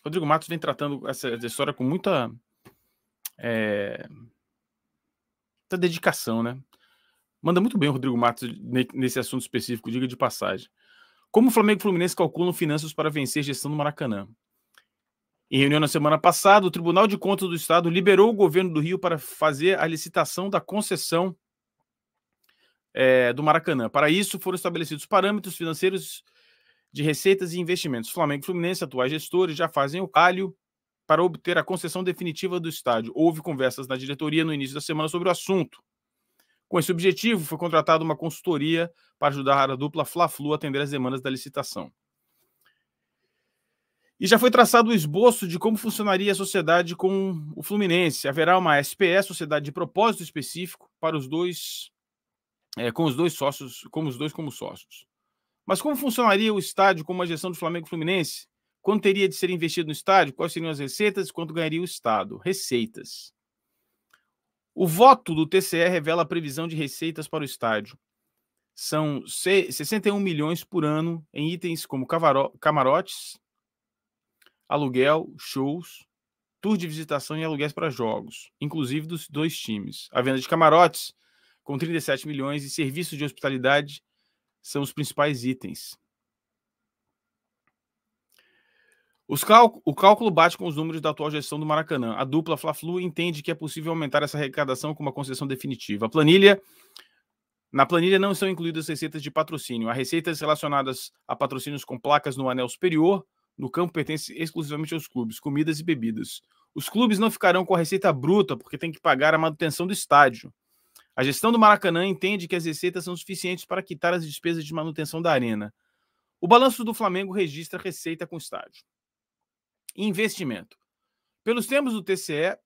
Rodrigo Matos vem tratando essa história com muita dedicação, né? Manda muito bem o Rodrigo Matos nesse assunto específico, diga de passagem. Como o Flamengo e o Fluminense calculam finanças para vencer gestão do Maracanã? Em reunião na semana passada, o Tribunal de Contas do Estado liberou o governo do Rio para fazer a licitação da concessão do Maracanã. Para isso, foram estabelecidos parâmetros financeiros de receitas e investimentos. Flamengo e Fluminense, atuais gestores, já fazem o calho para obter a concessão definitiva do estádio. Houve conversas na diretoria no início da semana sobre o assunto. Com esse objetivo, foi contratada uma consultoria para ajudar a dupla Fla-Flu a atender as demandas da licitação. E já foi traçado o esboço de como funcionaria a sociedade com o Fluminense. Haverá uma SPE, Sociedade de Propósito Específico, para os dois, com os dois sócios, como sócios. Mas como funcionaria o estádio com uma gestão do Flamengo e Fluminense? Quanto teria de ser investido no estádio? Quais seriam as receitas e quanto ganharia o Estado? Receitas. O voto do TCE revela a previsão de receitas para o estádio. São 61 milhões por ano em itens como camarotes, aluguel, shows, tour de visitação e aluguéis para jogos, inclusive dos dois times. A venda de camarotes, com 37 milhões, e serviços de hospitalidade são os principais itens. O cálculo bate com os números da atual gestão do Maracanã. A dupla Fla-Flu entende que é possível aumentar essa arrecadação com uma concessão definitiva. Na planilha não são incluídas receitas de patrocínio. Há receitas relacionadas a patrocínios com placas no anel superior. No campo pertence exclusivamente aos clubes, comidas e bebidas. Os clubes não ficarão com a receita bruta porque tem que pagar a manutenção do estádio. A gestão do Maracanã entende que as receitas são suficientes para quitar as despesas de manutenção da arena. O balanço do Flamengo registra receita com o estádio. Investimento. Pelos termos do TCE,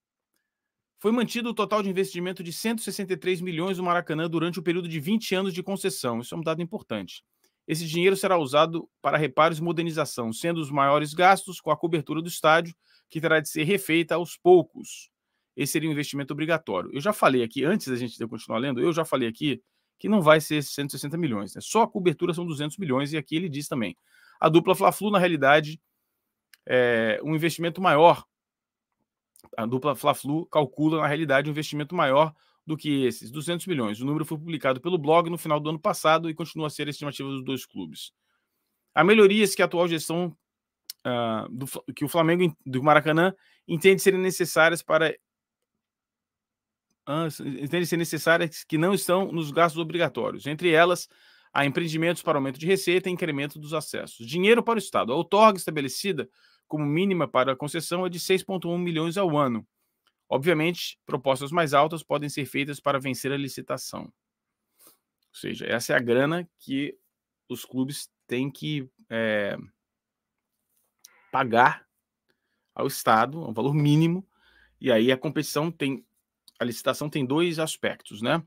foi mantido o total de investimento de 163 milhões no Maracanã durante o período de 20 anos de concessão. Isso é um dado importante. Esse dinheiro será usado para reparos e modernização, sendo os maiores gastos com a cobertura do estádio, que terá de ser refeita aos poucos. Esse seria um investimento obrigatório. Eu já falei aqui, antes da gente continuar lendo, eu já falei aqui que não vai ser 160 milhões. Né? Só a cobertura são 200 milhões, e aqui ele diz também. A dupla Fla-Flu, na realidade, um investimento maior. A dupla Fla-Flu calcula, na realidade, um investimento maior do que esses, 200 milhões. O número foi publicado pelo blog no final do ano passado e continua a ser a estimativa dos dois clubes. Há melhorias que a atual gestão que o Flamengo do Maracanã entende serem necessárias que não estão nos gastos obrigatórios. Entre elas, há empreendimentos para aumento de receita e incremento dos acessos. Dinheiro para o Estado. A outorga estabelecida como mínima para a concessão é de 6,1 milhões ao ano. Obviamente, propostas mais altas podem ser feitas para vencer a licitação. Ou seja, essa é a grana que os clubes têm que pagar ao Estado, um valor mínimo, e aí a licitação tem dois aspectos, né?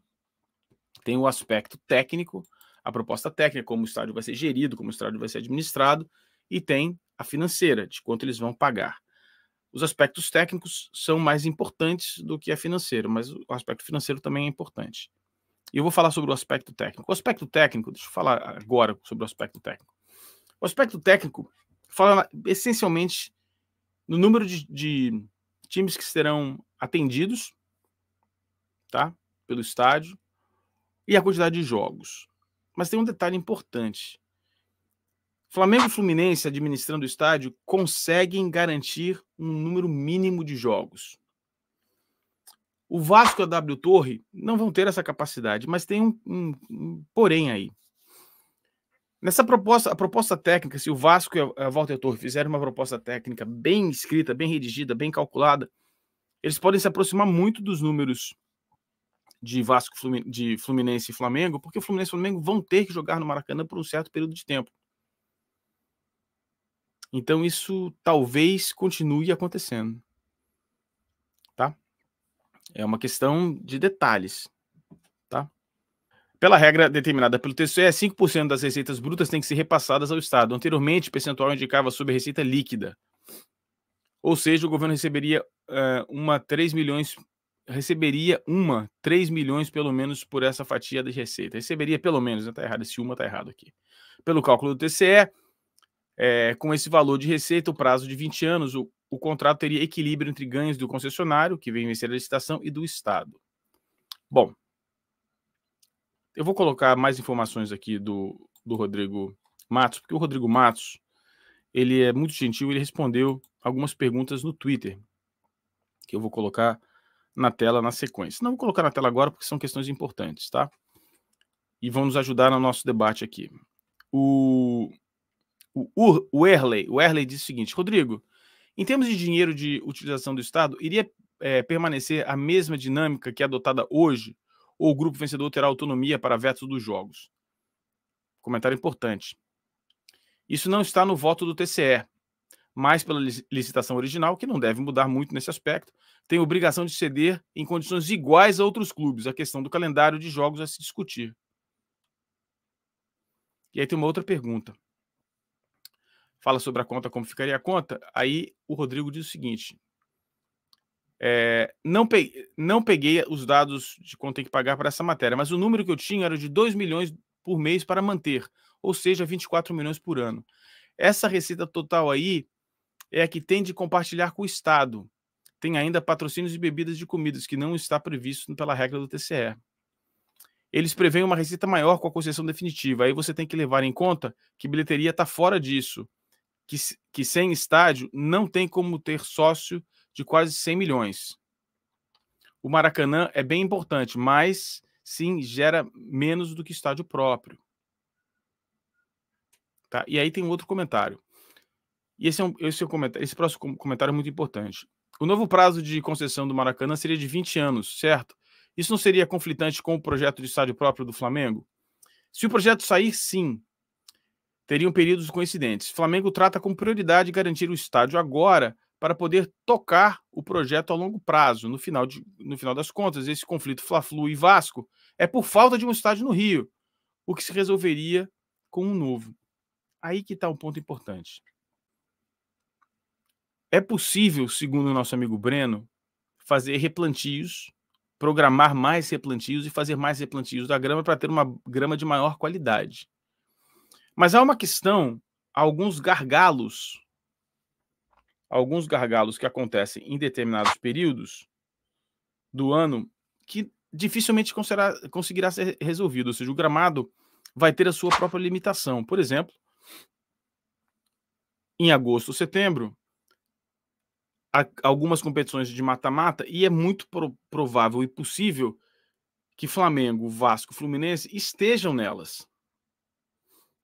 Tem o aspecto técnico, a proposta técnica, como o estádio vai ser gerido, como o estádio vai ser administrado, e tem a financeira, de quanto eles vão pagar. Os aspectos técnicos são mais importantes do que a financeira, mas o aspecto financeiro também é importante. E eu vou falar sobre o aspecto técnico. O aspecto técnico, deixa eu falar agora sobre o aspecto técnico. O aspecto técnico fala essencialmente no número de times que serão atendidos, tá, pelo estádio, e a quantidade de jogos. Mas tem um detalhe importante. Flamengo e Fluminense, administrando o estádio, conseguem garantir um número mínimo de jogos. O Vasco e a W Torre não vão ter essa capacidade, mas tem um porém aí. Nessa proposta, a proposta técnica, se o Vasco e a Walter Torre fizerem uma proposta técnica bem escrita, bem redigida, bem calculada, eles podem se aproximar muito dos números de Vasco, de Fluminense e Flamengo, porque o Fluminense e o Flamengo vão ter que jogar no Maracanã por um certo período de tempo. Então isso talvez continue acontecendo, tá? É uma questão de detalhes, tá? Pela regra determinada pelo TCE, 5% das receitas brutas têm que ser repassadas ao Estado. Anteriormente, o percentual indicava sobre a receita líquida. Ou seja, o governo receberia 3 milhões pelo menos por essa fatia de receita. Receberia pelo menos, está errado, esse uma está errado aqui. Pelo cálculo do TCE, Com esse valor de receita, o prazo de 20 anos, o contrato teria equilíbrio entre ganhos do concessionário, que vem vencer a licitação, e do Estado. Bom, eu vou colocar mais informações aqui do Rodrigo Matos, porque o Rodrigo Matos, ele é muito gentil, ele respondeu algumas perguntas no Twitter, que eu vou colocar na tela na sequência. Não vou colocar na tela agora, porque são questões importantes, tá? E vão nos ajudar no nosso debate aqui. O Erley disse o seguinte: Rodrigo, em termos de dinheiro de utilização do Estado, iria permanecer a mesma dinâmica que é adotada hoje, ou o grupo vencedor terá autonomia para vetos dos jogos? Comentário importante. Isso não está no voto do TCE, mas pela licitação original, que não deve mudar muito nesse aspecto, tem obrigação de ceder em condições iguais a outros clubes. A questão do calendário de jogos a se discutir. E aí tem uma outra pergunta. Fala sobre a conta, como ficaria a conta. Aí o Rodrigo diz o seguinte: não peguei os dados de quanto tem que pagar para essa matéria, mas o número que eu tinha era de 2 milhões por mês para manter, ou seja, 24 milhões por ano. Essa receita total aí é a que tem de compartilhar com o Estado. Tem ainda patrocínios de bebidas de comidas, que não está previsto pela regra do TCE. Eles preveem uma receita maior com a concessão definitiva. Aí você tem que levar em conta que bilheteria está fora disso, que sem estádio não tem como ter sócio de quase 100 milhões. O Maracanã é bem importante, mas sim gera menos do que estádio próprio. Tá? E aí tem um outro comentário. E esse próximo comentário é muito importante. O novo prazo de concessão do Maracanã seria de 20 anos, certo? Isso não seria conflitante com o projeto de estádio próprio do Flamengo? Se o projeto sair, sim, teriam períodos coincidentes. Flamengo trata com prioridade garantir o estádio agora para poder tocar o projeto a longo prazo. No final das contas, esse conflito Fla-Flu e Vasco é por falta de um estádio no Rio, o que se resolveria com um novo. Aí que está um ponto importante. É possível, segundo o nosso amigo Breno, fazer replantios, programar mais replantios e fazer mais replantios da grama para ter uma grama de maior qualidade. Mas há uma questão, alguns gargalos que acontecem em determinados períodos do ano que dificilmente conseguirá ser resolvido. Ou seja, o gramado vai ter a sua própria limitação. Por exemplo, em agosto ou setembro, há algumas competições de mata-mata e é muito provável e possível que Flamengo, Vasco, Fluminense estejam nelas.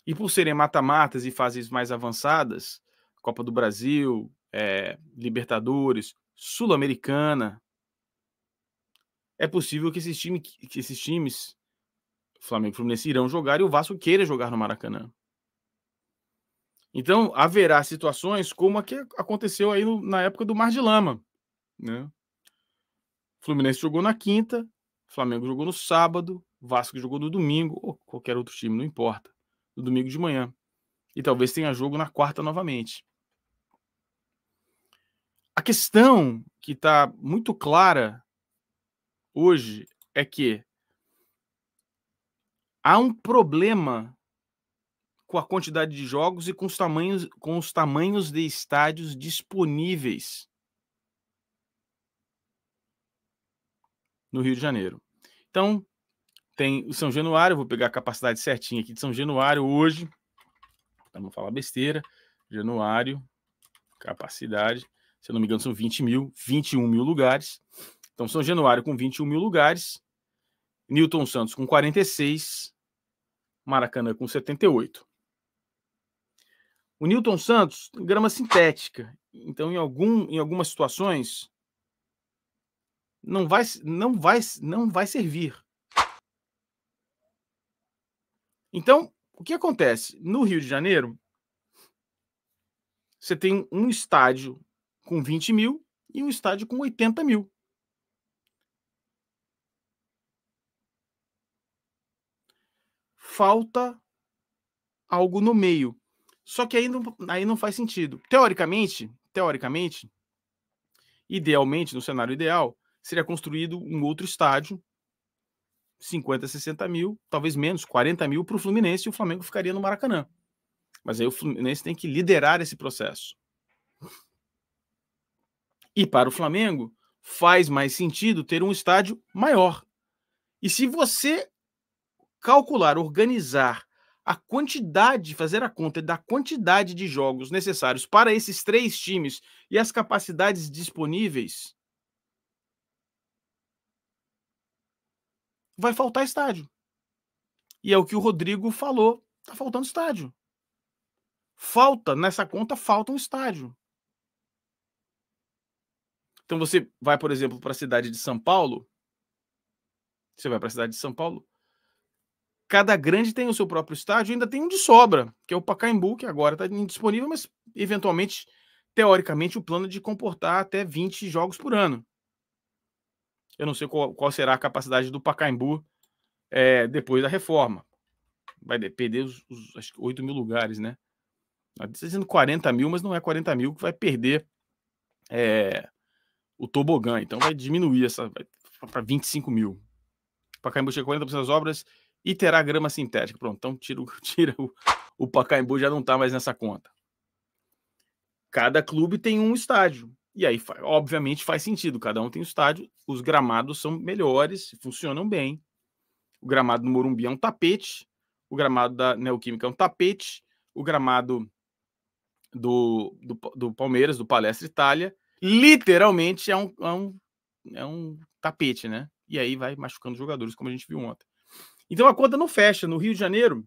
E por serem mata-matas e fases mais avançadas, Copa do Brasil, Libertadores, Sul-Americana, é possível que esses times, Flamengo e Fluminense, irão jogar e o Vasco queira jogar no Maracanã. Então, haverá situações como a que aconteceu aí na época do Mar de Lama, né? Fluminense jogou na quinta, Flamengo jogou no sábado, Vasco jogou no domingo, ou qualquer outro time, não importa, no domingo de manhã. E talvez tenha jogo na quarta novamente. A questão que está muito clara hoje é que há um problema com a quantidade de jogos e com os tamanhos de estádios disponíveis no Rio de Janeiro. Então, tem o São Januário, vou pegar a capacidade certinha aqui de São Januário hoje, vamos falar besteira, Januário, capacidade, se eu não me engano são 21 mil lugares. Então, São Januário com 21 mil lugares, Newton Santos com 46, Maracanã com 78. O Newton Santos, grama sintética. Então, em algumas situações, não vai servir. Então, o que acontece? No Rio de Janeiro, você tem um estádio com 20 mil e um estádio com 80 mil. Falta algo no meio. Só que aí não faz sentido. Teoricamente, idealmente, no cenário ideal, seria construído um outro estádio, 50, 60 mil, talvez menos, 40 mil para o Fluminense, e o Flamengo ficaria no Maracanã. Mas aí o Fluminense tem que liderar esse processo. E para o Flamengo, faz mais sentido ter um estádio maior. E se você calcular, organizar a quantidade, fazer a conta da quantidade de jogos necessários para esses 3 times e as capacidades disponíveis, vai faltar estádio. E é o que o Rodrigo falou, tá faltando estádio. Nessa conta falta um estádio. Então você vai, por exemplo, para a cidade de São Paulo, cada grande tem o seu próprio estádio, ainda tem um de sobra, que é o Pacaembu, que agora está indisponível, mas eventualmente, teoricamente, o plano é de comportar até 20 jogos por ano. Eu não sei qual será a capacidade do Pacaembu depois da reforma. Vai perder acho que 8 mil lugares, né? Está dizendo 40 mil, mas não é 40 mil que vai perder o tobogã. Então vai diminuir para 25 mil. O Pacaembu chega a 40% das obras e terá grama sintética. Pronto, então tira o Pacaembu, já não está mais nessa conta. Cada clube tem um estádio. E aí, obviamente, faz sentido. Cada um tem um estádio. Os gramados são melhores, funcionam bem. O gramado do Morumbi é um tapete. O gramado da Neoquímica é um tapete. O gramado do Palmeiras, do Palestra Itália, literalmente é um tapete, né? E aí vai machucando os jogadores, como a gente viu ontem. Então a conta não fecha. No Rio de Janeiro,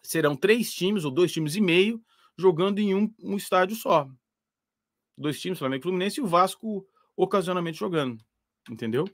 serão 3 times ou 2 times e meio jogando em um estádio só. 2 times, Flamengo e Fluminense, e o Vasco ocasionalmente jogando. Entendeu?